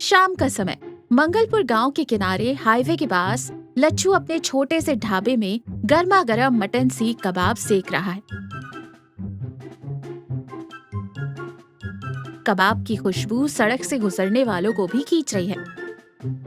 शाम का समय मंगलपुर गांव के किनारे हाईवे के पास लच्छू अपने छोटे से ढाबे में गर्मा गर्म मटन सीख कबाब सेक रहा है। कबाब की खुशबू सड़क से गुजरने वालों को भी खींच रही है।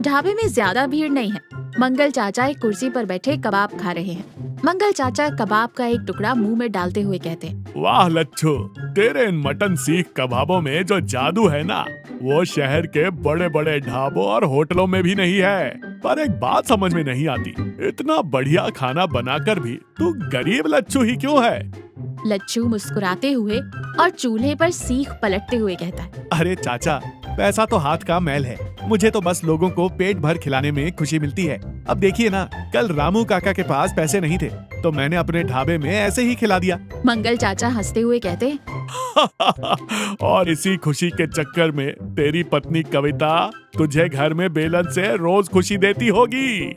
ढाबे में ज्यादा भीड़ नहीं है। मंगल चाचा एक कुर्सी पर बैठे कबाब खा रहे हैं। मंगल चाचा कबाब का एक टुकड़ा मुंह में डालते हुए कहते हैं, वाह लच्छू, तेरे इन मटन सीख कबाबों में जो जादू है ना, वो शहर के बड़े बड़े ढाबों और होटलों में भी नहीं है। पर एक बात समझ में नहीं आती, इतना बढ़िया खाना बनाकर भी तू गरीब लच्छू ही क्यों है? लच्छू मुस्कुराते हुए और चूल्हे पर सीख पलटते हुए कहता है, अरे चाचा, पैसा तो हाथ का मैल है। मुझे तो बस लोगों को पेट भर खिलाने में खुशी मिलती है। अब देखिए ना, कल रामू काका के पास पैसे नहीं थे तो मैंने अपने ढाबे में ऐसे ही खिला दिया। मंगल चाचा हंसते हुए कहते हैं, और इसी खुशी के चक्कर में तेरी पत्नी कविता तुझे घर में बेलन से रोज खुशी देती होगी।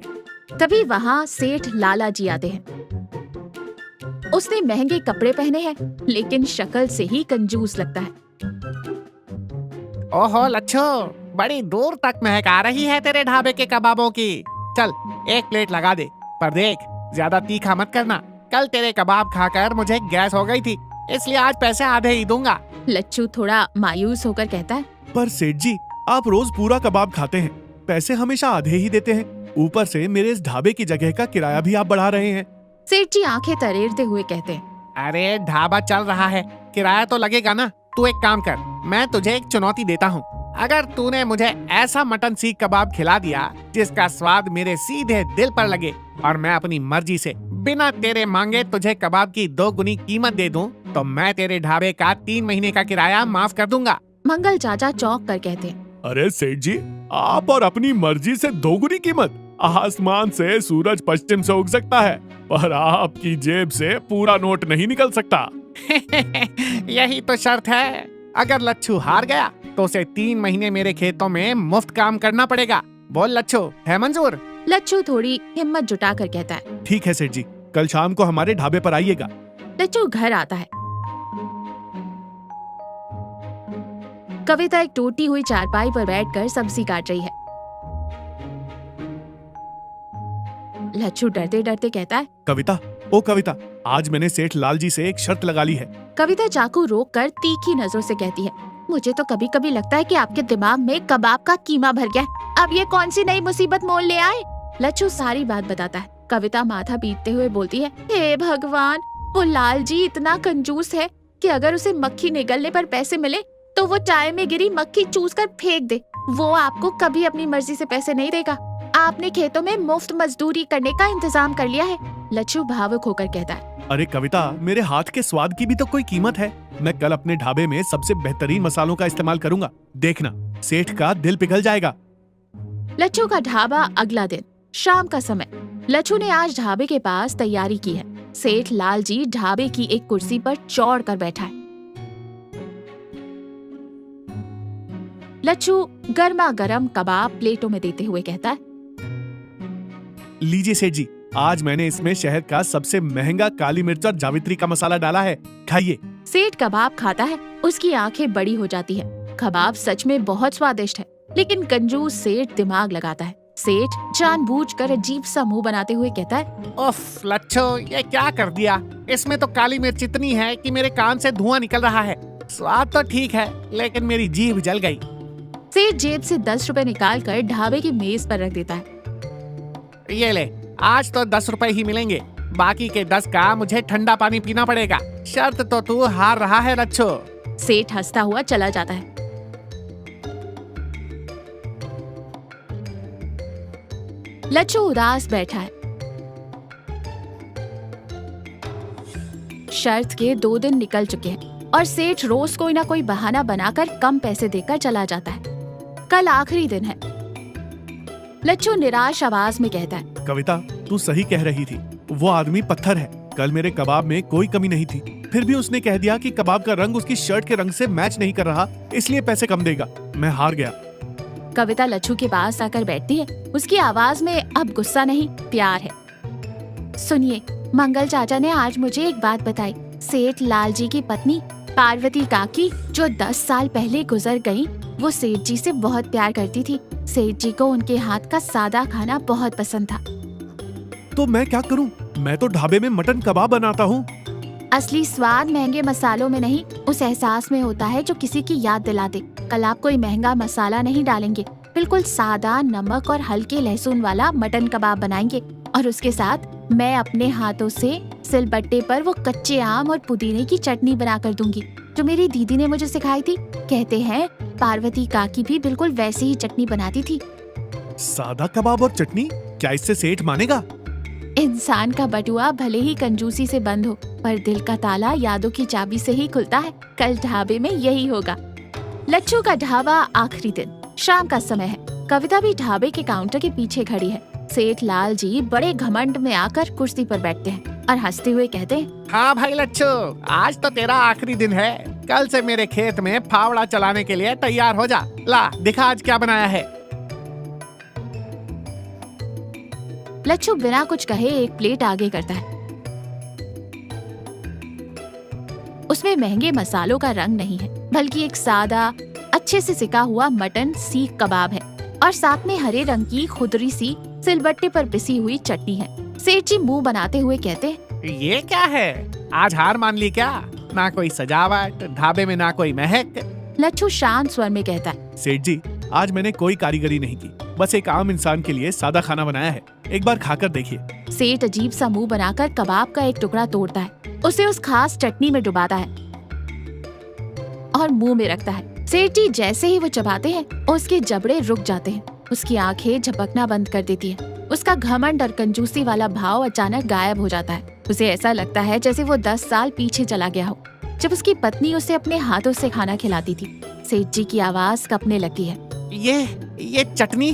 तभी वहाँ सेठ लाला जी आते हैं। उसने महंगे कपड़े पहने हैं, लेकिन शक्ल से ही कंजूस लगता है। ओहो लच्छू, बड़ी दूर तक महक आ रही है तेरे ढाबे के कबाबों की। चल एक प्लेट लगा दे, पर देख ज्यादा तीखा मत करना। कल तेरे कबाब खाकर मुझे गैस हो गई थी, इसलिए आज पैसे आधे ही दूंगा। लच्छू थोड़ा मायूस होकर कहता है, पर सेठ जी, आप रोज पूरा कबाब खाते हैं, पैसे हमेशा आधे ही देते हैं। ऊपर से मेरे इस ढाबे की जगह का किराया भी आप बढ़ा रहे हैं। सेठ जी आंखें तरेरते हुए कहते हैं, अरे ढाबा चल रहा है, किराया तो लगेगा ना। तू एक काम कर, मैं तुझे एक चुनौती देता हूँ। अगर तूने मुझे ऐसा मटन सीख कबाब खिला दिया जिसका स्वाद मेरे सीधे दिल पर लगे, और मैं अपनी मर्जी से बिना तेरे मांगे तुझे कबाब की 2 गुनी कीमत दे दूं, तो मैं तेरे ढाबे का 3 महीने का किराया माफ कर दूंगा। मंगल चाचा चौंक कर कहते हैं, अरे सेठ जी, आप और अपनी मर्जी से 2 गुनी कीमत? आसमान से सूरज पश्चिम से उग सकता है, पर आपकी जेब से पूरा नोट नहीं निकल सकता। यही तो शर्त है। अगर लच्छू हार गया तो उसे 3 महीने मेरे खेतों में मुफ्त काम करना पड़ेगा। बोल लच्छू, है मंजूर? लच्छू थोड़ी हिम्मत जुटाकर कहता है, ठीक है सेठ जी, कल शाम को हमारे ढाबे पर आइएगा। लच्छू घर आता है। कविता एक टूटी हुई चारपाई पर बैठकर सब्जी काट रही है। लच्छू डरते डरते कहता है, कविता, ओ कविता, आज मैंने सेठ लाल जी से एक शर्त लगा ली है। कविता चाकू रोक कर तीखी नजरों से कहती है, मुझे तो कभी कभी लगता है कि आपके दिमाग में कबाब का कीमा भर गया है। अब ये कौन सी नई मुसीबत मोल ले आए? लच्छू सारी बात बताता है। कविता माथा पीटते हुए बोलती है, हे भगवान, वो लाल जी इतना कंजूस है कि अगर उसे मक्खी निगलने पर पैसे मिले तो वो चाय में गिरी मक्खी चूस कर फेंक दे। वो आपको कभी अपनी मर्जी से पैसे नहीं देगा। आपने खेतों में मुफ्त मजदूरी करने का इंतजाम कर लिया है। लच्छू भावुक होकर कहता है, अरे कविता, मेरे हाथ के स्वाद की भी तो कोई कीमत है। मैं कल अपने ढाबे में सबसे बेहतरीन मसालों का इस्तेमाल करूंगा, देखना सेठ का दिल पिघल जाएगा। लच्छू का ढाबा। अगला दिन शाम का समय। लच्छू ने आज ढाबे के पास तैयारी की है। सेठ लाल जी ढाबे की एक कुर्सी पर चौड़ कर बैठा है। लच्छू गर्मा गर्म कबाब प्लेटों में देते हुए कहता है, लीजिए सेठ जी, आज मैंने इसमें शहर का सबसे महंगा काली मिर्च और जावित्री का मसाला डाला है, खाइए। सेठ कबाब खाता है। उसकी आंखें बड़ी हो जाती है। कबाब सच में बहुत स्वादिष्ट है, लेकिन कंजूस सेठ दिमाग लगाता है। सेठ जानबूझकर अजीब सा मुंह बनाते हुए कहता है, उफ लच्छू, ये क्या कर दिया? इसमें तो काली मिर्च इतनी है कि मेरे कान से धुआं निकल रहा है। स्वाद तो ठीक है, लेकिन मेरी जीभ जल गई। सेठ जेब से 10 रुपए निकाल कर ढाबे की मेज पर रख देता है। ये ले, आज तो 10 रुपए ही मिलेंगे, बाकी के 10 का मुझे ठंडा पानी पीना पड़ेगा। शर्त तो तू हार रहा है लच्छू। सेठ हंसता हुआ चला जाता है। लच्छू उदास बैठा है। शर्त के 2 दिन निकल चुके हैं और सेठ रोज कोई ना कोई बहाना बनाकर कम पैसे देकर चला जाता है। कल आखिरी दिन है। लच्छू निराश आवाज में कहता है, कविता, तू सही कह रही थी, वो आदमी पत्थर है। कल मेरे कबाब में कोई कमी नहीं थी, फिर भी उसने कह दिया कि कबाब का रंग उसकी शर्ट के रंग से मैच नहीं कर रहा, इसलिए पैसे कम देगा। मैं हार गया। कविता लच्छू के पास आकर बैठती है। उसकी आवाज में अब गुस्सा नहीं, प्यार है। सुनिए, मंगल चाचा ने आज मुझे एक बात बताई। सेठ लाल जी की पत्नी पार्वती काकी जो 10 साल पहले गुजर गई, वो सेठ जी से बहुत प्यार करती थी। सेठ जी को उनके हाथ का सादा खाना बहुत पसंद था। तो मैं क्या करूं? मैं तो ढाबे में मटन कबाब बनाता हूं। असली स्वाद महंगे मसालों में नहीं, उस एहसास में होता है जो किसी की याद दिला दे। कल आप कोई महंगा मसाला नहीं डालेंगे, बिल्कुल सादा नमक और हल्के लहसुन वाला मटन कबाब बनाएंगे और उसके साथ मैं अपने हाथों से सिलबट्टे पर वो कच्चे आम और पुदीने की चटनी बनाकर दूंगी जो मेरी दीदी ने मुझे सिखाई थी। कहते हैं पार्वती काकी भी बिल्कुल वैसी ही चटनी बनाती थी। सादा कबाब और चटनी, क्या इससे सेठ मानेगा? इंसान का बटुआ भले ही कंजूसी से बंद हो, पर दिल का ताला यादों की चाबी से ही खुलता है। कल ढाबे में यही होगा। लच्छू का ढाबा आखिरी दिन, शाम का समय है। कविता भी ढाबे के काउंटर के पीछे खड़ी है। सेठ लाल जी बड़े घमंड में आकर कुर्सी पर बैठते हैं और हंसते हुए कहते हैं, हाँ भाई लच्छू, आज तो तेरा आखिरी दिन है। कल से मेरे खेत में फावड़ा चलाने के लिए तैयार हो जा। ला दिखा आज क्या बनाया है। लच्छू बिना कुछ कहे एक प्लेट आगे करता है। उसमें महंगे मसालों का रंग नहीं है, बल्कि एक सादा अच्छे से सिका हुआ मटन सीख कबाब है और साथ में हरे रंग की खुदरी सी सिलबट्टे पर पिसी हुई चटनी है। सेठ जी मुंह बनाते हुए कहते, ये क्या है? आज हार मान ली क्या? ना कोई सजावट, ढाबे में ना कोई महक। लच्छू शांत स्वर में कहता है, सेठ जी, आज मैंने कोई कारीगरी नहीं की, बस एक आम इंसान के लिए सादा खाना बनाया है। एक बार खाकर देखिए। सेठ अजीब सा मुंह बनाकर कबाब का एक टुकड़ा तोड़ता है, उसे उस खास चटनी में डुबाता है और मुंह में रखता है। सेठ जी जैसे ही वो चबाते हैं, उसके जबड़े रुक जाते हैं। उसकी आंखें झपकना बंद कर देती हैं। उसका घमंड और कंजूसी वाला भाव अचानक गायब हो जाता है। उसे ऐसा लगता है जैसे वो 10 साल पीछे चला गया हो, जब उसकी पत्नी उसे अपने हाथों से खाना खिलाती थी। सेठ जी की आवाज कपने लगती है। ये चटनी,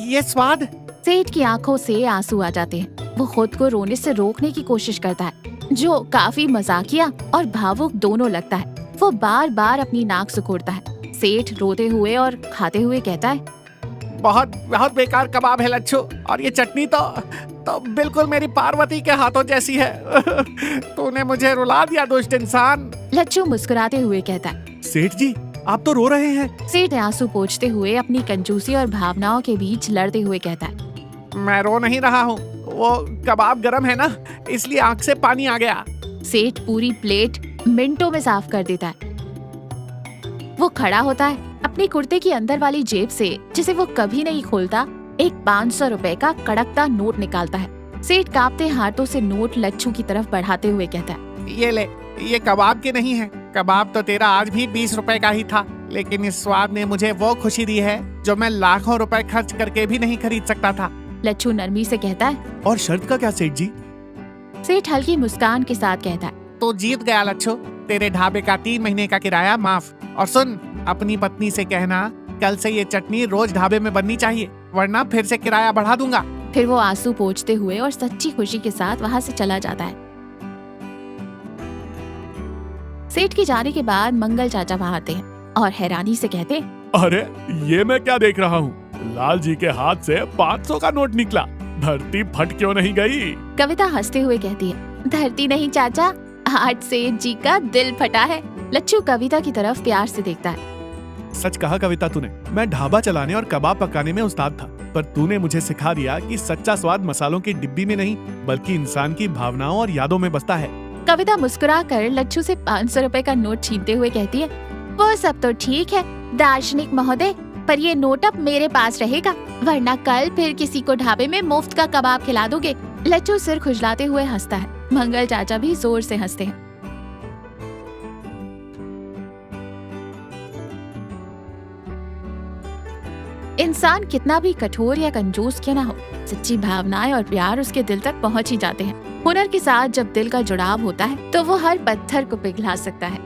ये स्वाद। सेठ की आंखों से आंसू आ जाते हैं। वो खुद को रोने से रोकने की कोशिश करता है, जो काफी मजाकिया और भावुक दोनों लगता है। वो बार बार अपनी नाक सुकोड़ता है। सेठ रोते हुए और खाते हुए कहता है, बहुत बहुत बेकार कबाब है लच्छू, और ये चटनी तो बिल्कुल मेरी पार्वती के हाथों जैसी है। तूने मुझे रुला दिया दुष्ट इंसान। लच्छू मुस्कुराते हुए कहता है, सेठ जी, आप तो रो रहे हैं। सेठ आंसू पोंछते हुए अपनी कंजूसी और भावनाओं के बीच लड़ते हुए कहता है, मैं रो नहीं रहा हूँ, वो कबाब गरम है ना, इसलिए आंख से पानी आ गया। सेठ पूरी प्लेट मिनटों में साफ कर देता है। वो खड़ा होता है, अपनी कुर्ते की अंदर वाली जेब से, जिसे वो कभी नहीं खोलता, एक 500 रुपए का कड़कता नोट निकालता है। सेठ कांपते हाथों से नोट लच्छू की तरफ बढ़ाते हुए कहता है, ये ले, ये कबाब के नहीं है। कबाब तो तेरा आज भी 20 रुपए का ही था, लेकिन इस स्वाद ने मुझे वो खुशी दी है जो मैं लाखों रुपए खर्च करके भी नहीं खरीद सकता था। लच्छू नरमी से कहता है। और शर्त का क्या सेठ जी? सेठ हल्की मुस्कान के साथ कहता है, तो जीत गया लच्छू, तेरे ढाबे का 3 महीने का किराया माफ। और सुन, अपनी पत्नी से कहना कल से ये चटनी रोज ढाबे में बननी चाहिए, वरना फिर से किराया बढ़ा दूंगा। फिर वो आंसू पोंछते हुए और सच्ची खुशी के साथ वहाँ से चला जाता है। सेठ के जाने के बाद मंगल चाचा वहाँ आते हैं और हैरानी से कहते, अरे ये मैं क्या देख रहा हूँ? लाल जी के हाथ से 500 का नोट निकला। धरती फट क्यों नहीं गई? कविता हंसते हुए कहती है, धरती नहीं चाचा, आज सेठ जी का दिल फटा है। लच्छू कविता की तरफ प्यार से देखता है। सच कहा कविता तूने। मैं ढाबा चलाने और कबाब पकाने में उस्ताद था, पर तूने मुझे सिखा दिया कि सच्चा स्वाद मसालों की डिब्बी में नहीं, बल्कि इंसान की भावनाओं और यादों में बसता है। कविता मुस्कुरा कर लच्छू से 500 रुपए का नोट छीनते हुए कहती है, वो सब तो ठीक है दार्शनिक महोदय, पर ये नोट अब मेरे पास रहेगा, वरना कल फिर किसी को ढाबे में मुफ्त का कबाब खिला दोगे। लच्छू सिर खुजलाते हुए हंसता है। मंगल चाचा भी जोर से हंसते हैं। इंसान कितना भी कठोर या कंजूस क्यों ना हो, सच्ची भावनाएं और प्यार उसके दिल तक पहुंच ही जाते हैं। हुनर के साथ जब दिल का जुड़ाव होता है तो वो हर पत्थर को पिघला सकता है।